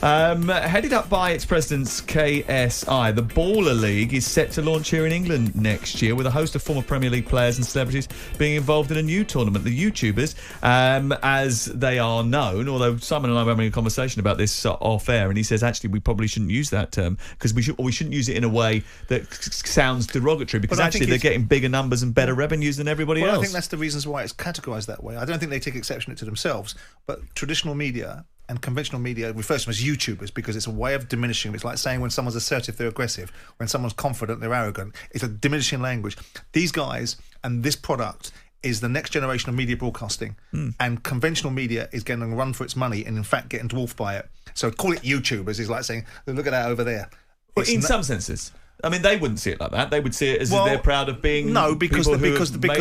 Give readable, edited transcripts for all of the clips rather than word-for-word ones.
Headed up by its presidents KSI, the Baller League is set to launch here in England next year, with a host of former Premier League players and celebrities being involved in a new tournament. The YouTubers, as they are known, although Simon and I were having a conversation about this off air, and he says actually we probably shouldn't use that term because we shouldn't use it in a way that sounds derogatory, because actually they're getting bigger numbers and better revenues than everybody else. I think that's the reasons why it's categorised that way. I don't think they take exception to themselves, but traditional media and conventional media refers to them as YouTubers because it's a way of diminishing. It's like saying when someone's assertive, they're aggressive. When someone's confident, they're arrogant. It's a diminishing language. These guys and this product is the next generation of media broadcasting, and conventional media is getting a run for its money and in fact getting dwarfed by it. So call it YouTubers is like saying, look at that over there. Well, in some senses. I mean, they wouldn't see it like that. They would see it as if they're proud of being because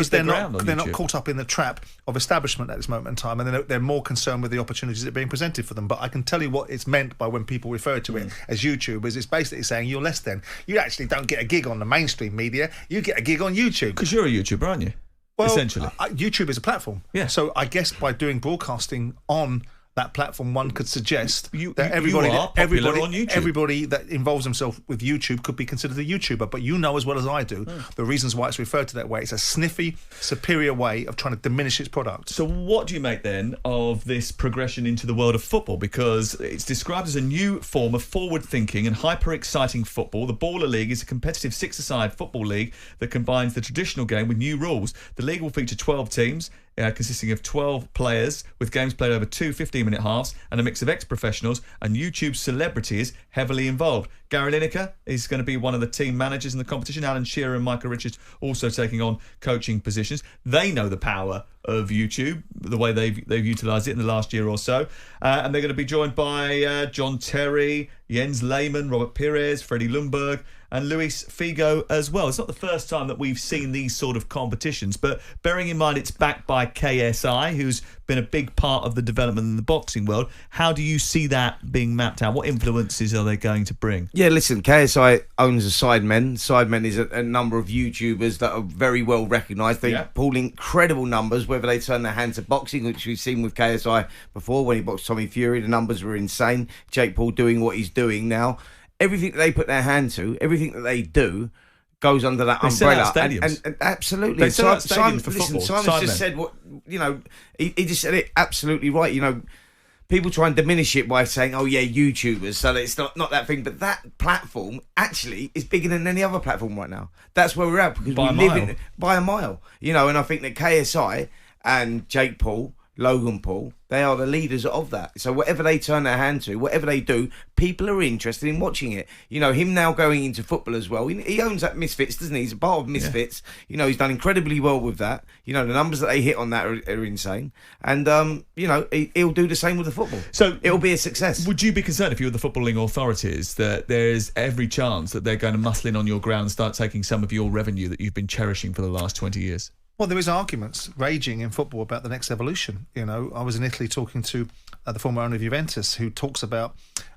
they're not YouTube. caught up in the trap of establishment at this moment in time, and they're more concerned with the opportunities that are being presented for them. But I can tell you what it's meant by when people refer to it as YouTubers. It's basically saying you're less than. You actually don't get a gig on the mainstream media. You get a gig on YouTube. Because you're a YouTuber, aren't you? Well, essentially, YouTube is a platform. Yeah. So I guess by doing broadcasting on that platform, one could suggest that everybody on YouTube. Everybody that involves himself with YouTube could be considered a YouTuber. But you know as well as I do the reasons why it's referred to that way. It's a sniffy, superior way of trying to diminish its product. So what do you make then of this progression into the world of football? Because it's described as a new form of forward-thinking and hyper-exciting football. The Baller League is a competitive six-a-side football league that combines the traditional game with new rules. The league will feature 12 teams, consisting of 12 players, with games played over 2 15-minute halves, and a mix of ex-professionals and YouTube celebrities heavily involved. Gary Lineker is going to be one of the team managers in the competition. Alan Shearer and Michael Richards also taking on coaching positions. They know the power of YouTube, the way they've utilised it in the last year or so. And they're going to be joined by John Terry, Jens Lehmann, Robert Pires, Freddie Lundberg, and Luis Figo as well. It's not the first time that we've seen these sort of competitions, but bearing in mind it's backed by KSI, who's been a big part of the development in the boxing world, how do you see that being mapped out? What influences are they going to bring? Yeah, listen, KSI owns a Sidemen. Sidemen is a number of YouTubers that are very well recognised. They pull incredible numbers, whether they turn their hand to boxing, which we've seen with KSI before when he boxed Tommy Fury. The numbers were insane. Jake Paul doing what he's doing now. Everything that they put their hand to, everything that they do, goes under that umbrella. And absolutely. They sell out stadiums for listen, football. Simon's just said what, he just said it absolutely right. People try and diminish it by saying, oh yeah, YouTubers, so that it's not that thing. But that platform actually is bigger than any other platform right now. That's where we're at, because we live in it by a mile. And I think that KSI and Jake Paul, Logan Paul, they are the leaders of that. So whatever they turn their hand to, whatever they do, people are interested in watching it. Him now going into football as well. He owns that Misfits, doesn't he? He's a part of Misfits. Yeah. He's done incredibly well with that. The numbers that they hit on that are insane. And, he'll do the same with the football. So it'll be a success. Would you be concerned, if you were the footballing authorities, that there's every chance that they're going to muscle in on your ground and start taking some of your revenue that you've been cherishing for the last 20 years? Well, there is arguments raging in football about the next evolution. I was in Italy talking to the former owner of Juventus, who talks about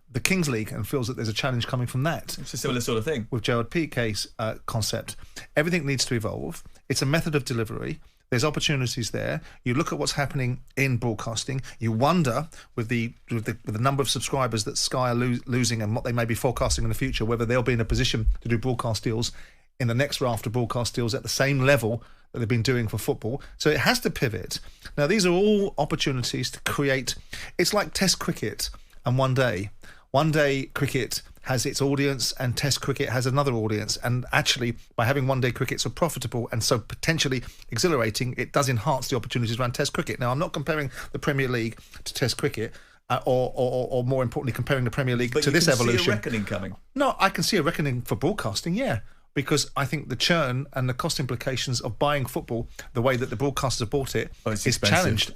the Kings League and feels that there's a challenge coming from that. It's a similar sort of thing. With Gerard Piqué's concept. Everything needs to evolve. It's a method of delivery. There's opportunities there. You look at what's happening in broadcasting. You wonder, with the number of subscribers that Sky are losing and what they may be forecasting in the future, whether they'll be in a position to do broadcast deals in the next raft of broadcast deals at the same level that they've been doing for football. So it has to pivot. Now, these are all opportunities to create. It's like Test cricket and one day. One day cricket has its audience and Test cricket has another audience. And actually, by having one day cricket so profitable and so potentially exhilarating, it does enhance the opportunities around Test cricket. Now, I'm not comparing the Premier League to Test cricket. Or more importantly, comparing the Premier League to this evolution. But you can see a reckoning coming. No, I can see a reckoning for broadcasting, yeah. Because I think the churn and the cost implications of buying football the way that the broadcasters have bought it is challenged.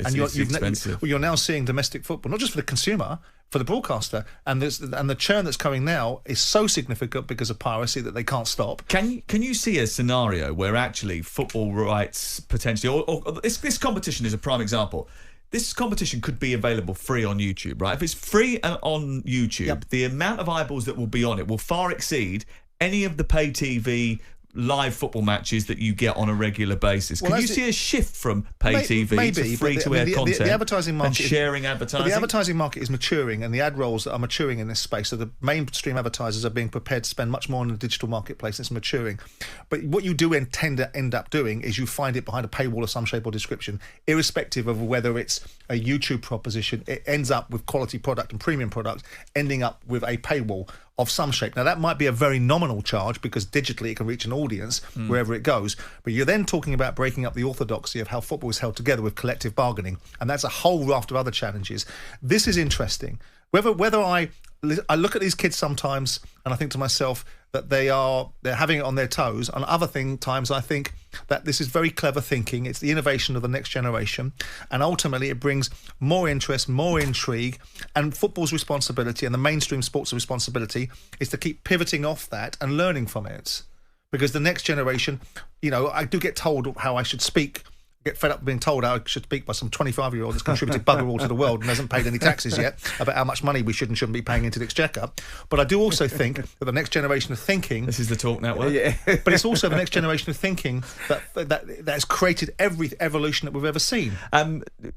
You're now seeing domestic football, not just for the consumer, for the broadcaster. And the churn that's coming now is so significant because of piracy that they can't stop. Can you see a scenario where actually football rights potentially, or this competition is a prime example. This competition could be available free on YouTube, right? If it's free on YouTube, the amount of eyeballs that will be on it will far exceed any of the pay TV live football matches that you get on a regular basis. Well, Can you see a shift from pay TV to free-to-air content the advertising market and sharing advertising? The advertising market is maturing, and the ad roles that are maturing in this space. So the mainstream advertisers are being prepared to spend much more on the digital marketplace. It's maturing. But what you do tend to end up doing is you find it behind a paywall of some shape or description, irrespective of whether it's a YouTube proposition. It ends up with quality product and premium product ending up with a paywall of some shape. Now, that might be a very nominal charge because digitally it can reach an audience wherever it goes. But you're then talking about breaking up the orthodoxy of how football is held together with collective bargaining. And that's a whole raft of other challenges. This is interesting. Whether I look at these kids sometimes and I think to myself that they're having it on their toes. And other times I think that this is very clever thinking. It's the innovation of the next generation. And ultimately it brings more interest, more intrigue. And football's responsibility and the mainstream sports' responsibility is to keep pivoting off that and learning from it. Because the next generation, I do get told how I should speak. Get fed up being told how I should speak by some 25-year-old that's contributed bugger all to the world and hasn't paid any taxes yet about how much money we should and shouldn't be paying into the exchequer. But I do also think that the next generation of thinking... This is the Talk Network. Yeah. But it's also the next generation of thinking that has created every evolution that we've ever seen.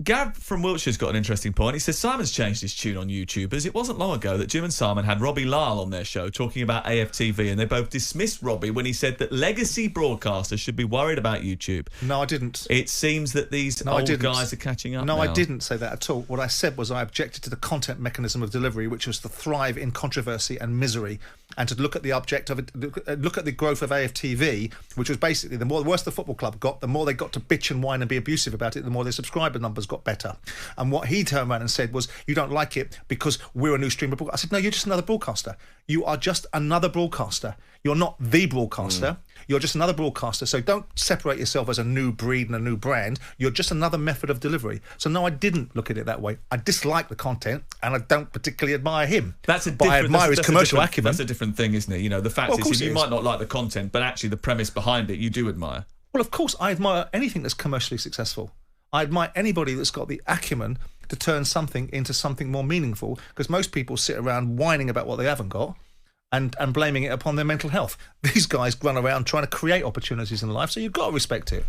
Gav from Wiltshire's got an interesting point. He says Simon's changed his tune on YouTubers. It wasn't long ago that Jim and Simon had Robbie Lyle on their show talking about AFTV, and they both dismissed Robbie when he said that legacy broadcasters should be worried about YouTube. No, I didn't. It seems that these old guys are catching up No, now. I didn't say that at all. What I said was I objected to the content mechanism of delivery, which was to thrive in controversy and misery, and to look at the object of it, look at the growth of AFTV, which was basically the worse the football club got, the more they got to bitch and whine and be abusive about it, the more their subscriber numbers got better. And what he turned around and said was, you don't like it because we're a new stream of broadcast. I said, no, you're just another broadcaster. You are just another broadcaster. You're not the broadcaster. You're just another broadcaster. So don't separate yourself as a new breed and a new brand. You're just another method of delivery. So no, I didn't look at it that way. I dislike the content and I don't particularly admire him. But I admire his commercial acumen. That's a different thing, isn't it? The fact is you might not like the content, but actually the premise behind it you do admire. Well, of course, I admire anything that's commercially successful. I admire anybody that's got the acumen to turn something into something more meaningful, because most people sit around whining about what they haven't got and blaming it upon their mental health. These guys run around trying to create opportunities in life, so you've got to respect it.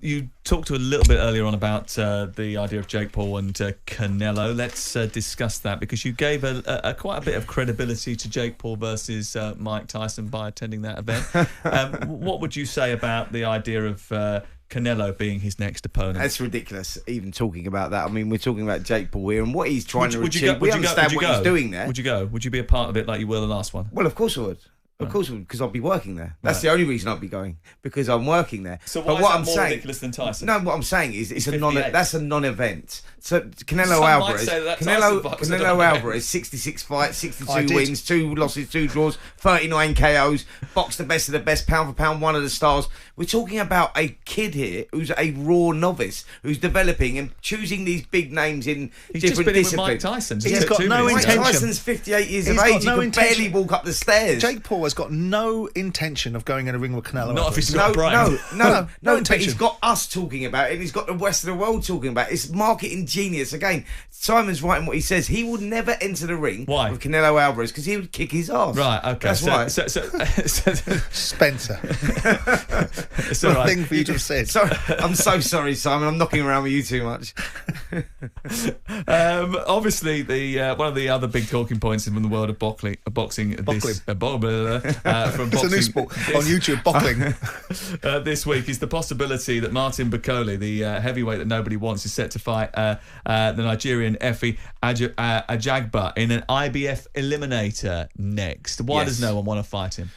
You talked a little bit earlier on about the idea of Jake Paul and Canelo. Let's discuss that, because you gave quite a bit of credibility to Jake Paul versus Mike Tyson by attending that event. What would you say about the idea of Canelo being his next opponent? That's ridiculous, even talking about that. I mean, we're talking about Jake Paul here and what he's trying to achieve. We understand what he's doing there. Would you go? Would you be a part of it like you were the last one? Well, of course I would. Of course, because I'll be working there. That's the only reason I'll be going, because I'm working there. So why is that more ridiculous than Tyson? No, what I'm saying is that's a non-event. So Canelo Alvarez, 66 fights, 62 wins, 2 losses, 2 draws, 39 KOs, boxed the best of the best, pound for pound, one of the stars. We're talking about a kid here who's a raw novice, who's developing and choosing these big names in different disciplines. Mike Tyson. He's got no intention. Mike Tyson's 58 years of age. He can barely walk up the stairs. Jake Paul has got no intention of going in a ring with Canelo. Not if he's got a brain. No intention. But he's got us talking about it. He's got the rest of the world talking about it. It's marketing genius. Again, Simon's right in what he says. He would never enter the ring with Canelo Alvarez because he would kick his ass. Right, okay. That's why. Spencer. It's all right. Thing for you to have said. I'm so sorry, Simon. I'm knocking around with you too much. Obviously, one of the other big talking points in the world of boxing. It's a new sport on YouTube, boxing. This week is the possibility that Martin Bakole, the heavyweight that nobody wants, is set to fight the Nigerian Efe Ajagba in an IBF eliminator next. Why does no one want to fight him?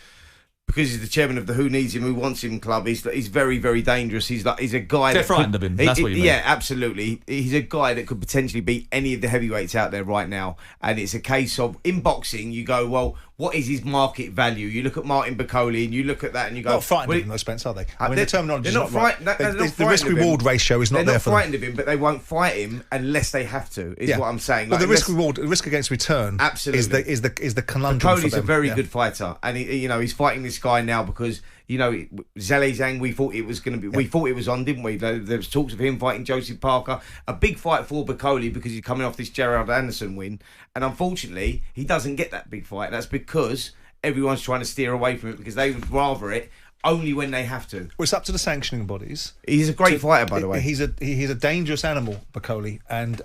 Because he's the chairman of the Who Needs Him, Who Wants Him club. He's very, very dangerous. He's a guy. They're frightened of him. That's what you mean. Yeah, absolutely. He's a guy that could potentially beat any of the heavyweights out there right now. And it's a case of, in boxing, you go, well, what is his market value? You look at Martin Bakole and you look at that and you go... They're not frightened of him, though, Spence, are they? I mean, the terminology is not right. The risk-reward ratio is not there for them. They're not frightened of him, but they won't fight him unless they have to, is what I'm saying. Well, the risk against return is the conundrum. Bakole's a very good fighter. And he's fighting this guy now because... Zhale Zhang, we thought it was going to be. We thought it was on, didn't we? There was talks of him fighting Joseph Parker. A big fight for Bakole because he's coming off this Gerald Anderson win, and unfortunately, he doesn't get that big fight. That's because everyone's trying to steer away from it because they would rather it only when they have to. Well, it's up to the sanctioning bodies. He's a great fighter, by the way. He's a dangerous animal, Bakole, and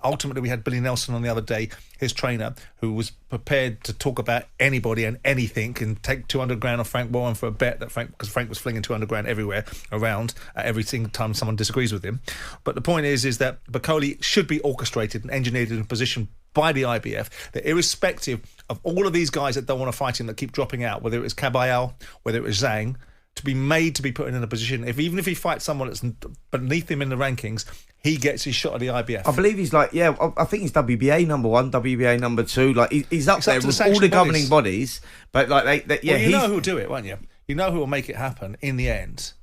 ultimately we had Billy Nelson on the other day, his trainer, who was prepared to talk about anybody and anything and take 200 grand off Frank Warren for a bet that because Frank was flinging 200 grand everywhere around every single time someone disagrees with him. But the point is that Bakole should be orchestrated and engineered in a position by the IBF that, irrespective of all of these guys that don't want to fight him, that keep dropping out, whether it was Caballero, whether it was Zhang, to be made to be put in a position, even if he fights someone that's beneath him in the rankings, he gets his shot at the IBF. I believe he's like, I think he's WBA number 1, WBA number 2. Like he's up there with all the governing bodies. But like, well, you know who'll do it, won't you? You know who will make it happen in the end,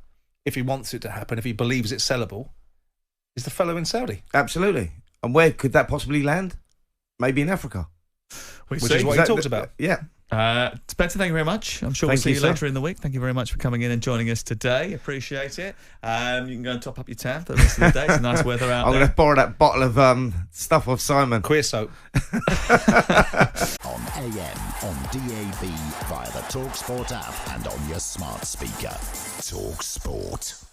if he wants it to happen, if he believes it's sellable, is the fellow in Saudi. Absolutely. And where could that possibly land? Maybe in Africa. Which is what he talked about. Yeah. Spencer, thank you very much. I'm sure we'll see you later in the week. Thank you very much for coming in and joining us today. Appreciate it. You can go and top up your tan for the rest of the day. It's nice weather out there. I'm going to borrow that bottle of stuff off Simon. Queer soap. On AM, on DAB, via the talkSPORT app and on your smart speaker. talkSPORT.